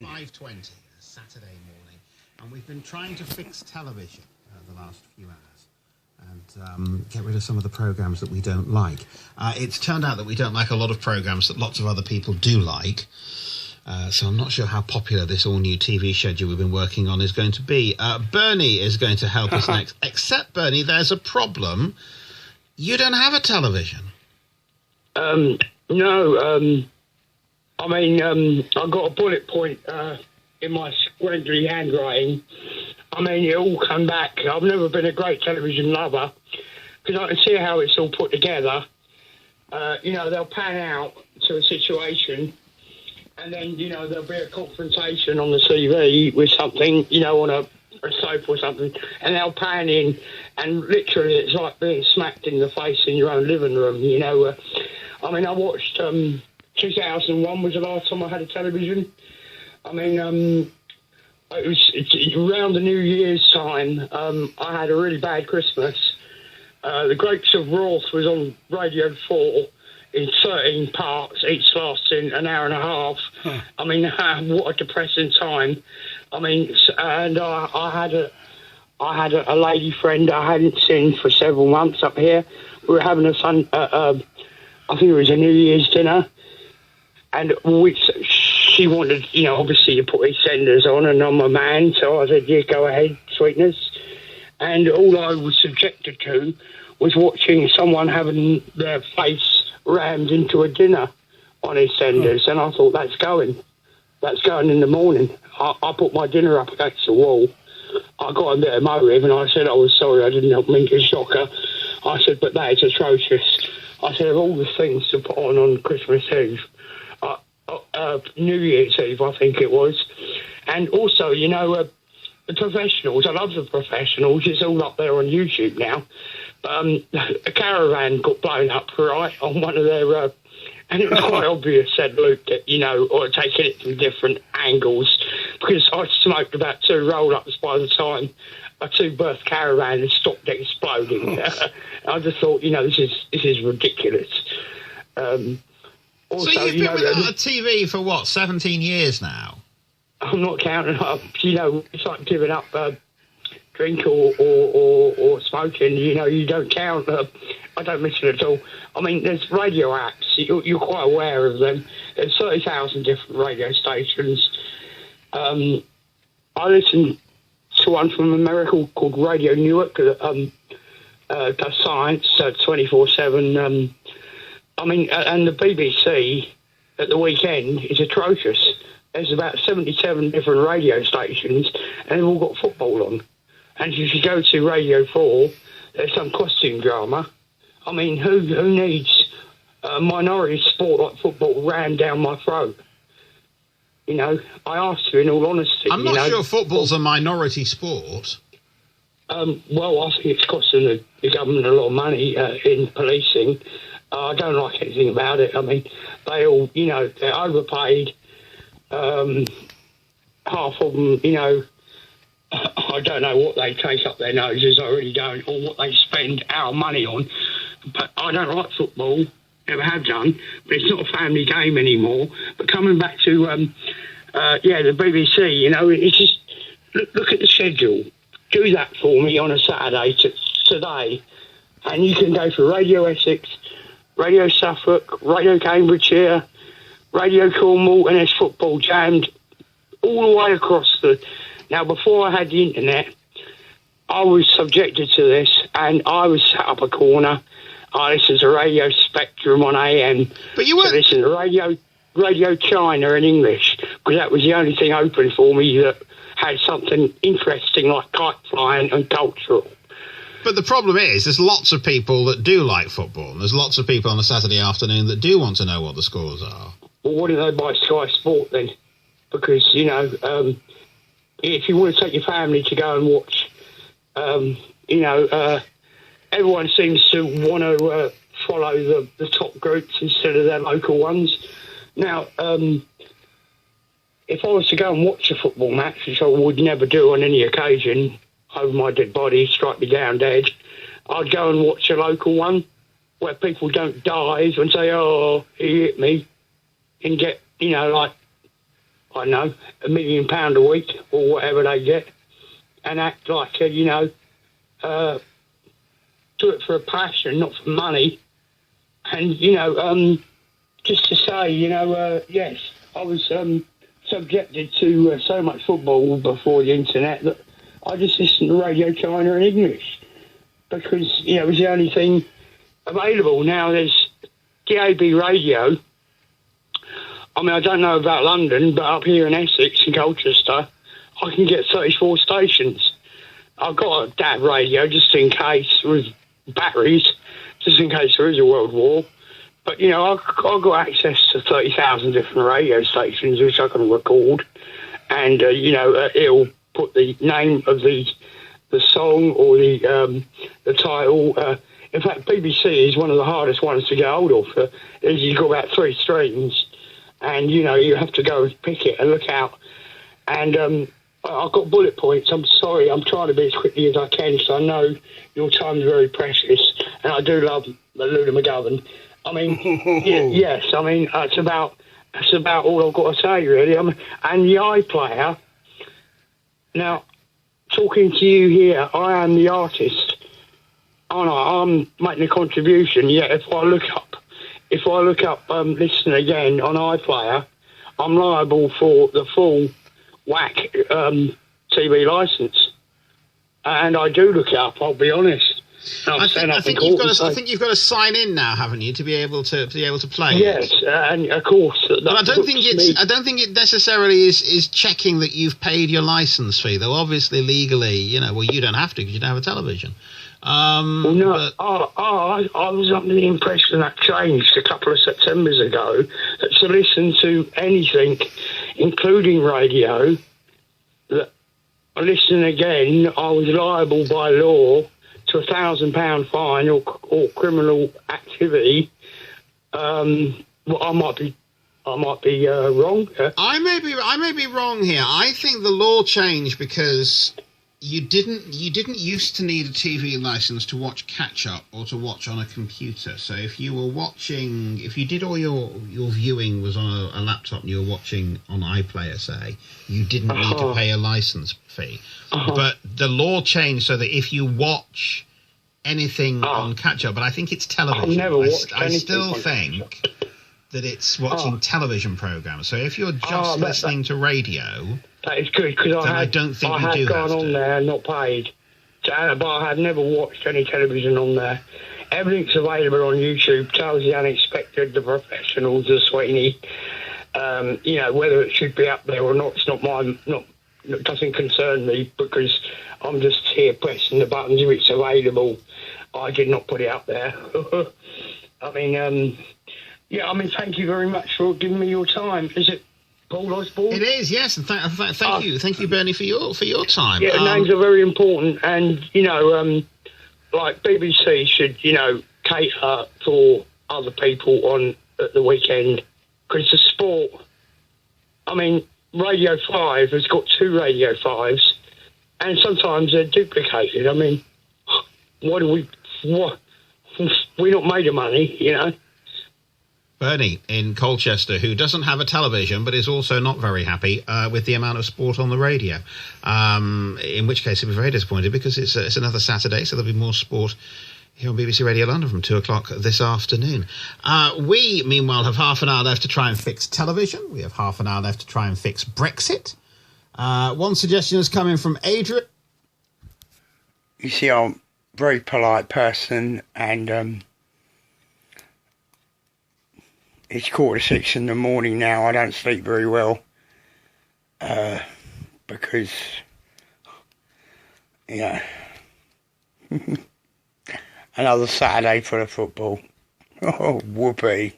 5:20, Saturday morning, and we've been trying to fix television the last few hours and get rid of some of the programmes that we don't like. It's turned out that we don't like a lot of programmes that lots of other people do like, so I'm not sure how popular this all-new TV schedule we've been working on is going to be. Bernie is going to help us next, except, Bernie, there's a problem. You don't have a television. No, I got a bullet point in my squandry handwriting. It all come back. I've never been a great television lover because I can see how it's all put together. They'll pan out to a situation and then, there'll be a confrontation on the TV with something, on a soap or something, and they'll pan in and literally it's like being smacked in the face in your own living room, I watched 2001 was the last time I had a television. It was around the New Year's time. I had a really bad Christmas. The Grapes of Wrath was on Radio 4 in 13 parts, each lasting an hour and a half. What a depressing time. And I had a lady friend I hadn't seen for several months up here. We were having I think it was a New Year's dinner. And she wanted, obviously to put EastEnders on, and I'm a man, so I said, yeah, go ahead, sweetness. And all I was subjected to was watching someone having their face rammed into a dinner on EastEnders, and I thought, that's going in the morning. I put my dinner up against the wall. I got a bit emotive, and I said, I was sorry, I didn't mean to shock her. I said, but that is atrocious. I said, of all the things to put on Christmas Eve, New Year's Eve, I think it was. And also, the professionals, I love the professionals, it's all up there on YouTube now. A caravan got blown up, right, on one of their, and it was quite obvious, said Luke, that, or taking it from different angles, because I smoked about 2 roll-ups by the time a 2-berth caravan had stopped exploding. I just thought, this is ridiculous. Also, so you've been without a TV for, 17 years now? I'm not counting up. It's like giving up drink or smoking. You don't count. I don't miss it at all. There's radio apps. You're quite aware of them. There's 30,000 different radio stations. I listen to one from America called Radio Newark that does science 24/7. And the BBC at the weekend is atrocious. There's about 77 different radio stations, and they've all got football on. And if you go to Radio 4, there's some costume drama. Who needs a minority sport like football rammed down my throat? I asked you in all honesty. I'm not sure football's a minority sport. I think it's costing the government a lot of money in policing. I don't like anything about it. They all, they're overpaid. Half of them, I don't know what they take up their noses, I really don't, or what they spend our money on. But I don't like football, never have done, but it's not a family game anymore. But coming back to, the BBC, it's just, look at the schedule. Do that for me on a Saturday today, and you can go for Radio Essex, Radio Suffolk, Radio Cambridgeshire, Radio Cornwall, and there's football jammed all the way across Now, before I had the internet, I was subjected to this, and I was sat up a corner. I listened to Radio Spectrum on AM. But you weren't... I listened to Radio China in English, because that was the only thing open for me that had something interesting like kite flying and cultural. But the problem is, there's lots of people that do like football, and there's lots of people on a Saturday afternoon that do want to know what the scores are. Well, why don't they buy Sky Sport then? Because, if you want to take your family to go and watch, everyone seems to want to follow the top groups instead of their local ones. Now, if I was to go and watch a football match, which I would never do on any occasion, over my dead body, strike me down dead, I'd go and watch a local one where people don't dive and say, oh, he hit me, and get, I don't know, £1 million a week or whatever they get, and act like, do it for a passion, not for money. And, just to say, yes, I was subjected to so much football before the internet that I just listened to Radio China in English because, it was the only thing available. Now there's DAB radio. I mean, I don't know about London, but up here in Essex and Colchester, I can get 34 stations. I've got a DAB radio just in case with batteries, just in case there is a world war. But, I've got access to 30,000 different radio stations, which I can record. And, it'll put the name of the song or the title. In fact, BBC is one of the hardest ones to get hold of. You've got about 3 streams. And, you have to go and pick it and look out. And I've got bullet points. I'm sorry. I'm trying to be as quickly as I can because I know your time is very precious. And I do love Luda McGovern. I mean, yes. I mean, that's about all I've got to say, really. And the iPlayer. Now, talking to you here, I am the artist. I'm making a contribution. Yeah, if I look up, listen again on iPlayer, I'm liable for the full whack TV license, and I do look it up. I'll be honest. I think you've got to sign in now, haven't you, to be able to play? Yes, and of course. But I don't think it necessarily is checking that you've paid your license fee, though. Obviously, legally, you don't have to because you don't have a television. I was under the impression that changed a couple of Septembers ago that to listen to anything, including radio, that listen again, I was liable by law to £1,000 fine or criminal activity. Well, I might be wrong. I may be wrong here. I think the law changed because you didn't used to need a TV license to watch catch up or to watch on a computer. So if you did all your viewing was on a laptop and you were watching on iPlayer, say, you didn't need to pay a license fee. But the law changed so that if you watch anything on catch up, but I think it's television. I've never watched I still think that it's watching television programs. So if you're just listening to radio, that is good because I don't think you do have to. On there and not paid, but I have never watched any television on there. Everything's available on YouTube. Tales the Unexpected, The Professionals, The Sweeney. Whether it should be up there or not, it's not mine. It doesn't concern me because I'm just here pressing the buttons if it's available. I did not put it up there. I mean, thank you very much for giving me your time. Is it Paul Osborne? It is, yes, and thank you, Bernie, for your time. Yeah, names are very important, and like BBC should cater for other people at the weekend because the sport. I mean, Radio 5 has got 2 Radio 5s, and sometimes they're duplicated. I mean, we're not made of money, Bernie in Colchester, who doesn't have a television but is also not very happy with the amount of sport on the radio, in which case he'll be very disappointed because it's another Saturday, so there'll be more sport here on BBC Radio London from 2 o'clock this afternoon. We, meanwhile, have half an hour left to try and fix television. We have half an hour left to try and fix Brexit. One suggestion is coming from Adrian. You see, I'm a very polite person, and it's 5:45 in the morning now. I don't sleep very well because, another Saturday for the football. Oh, whoopee.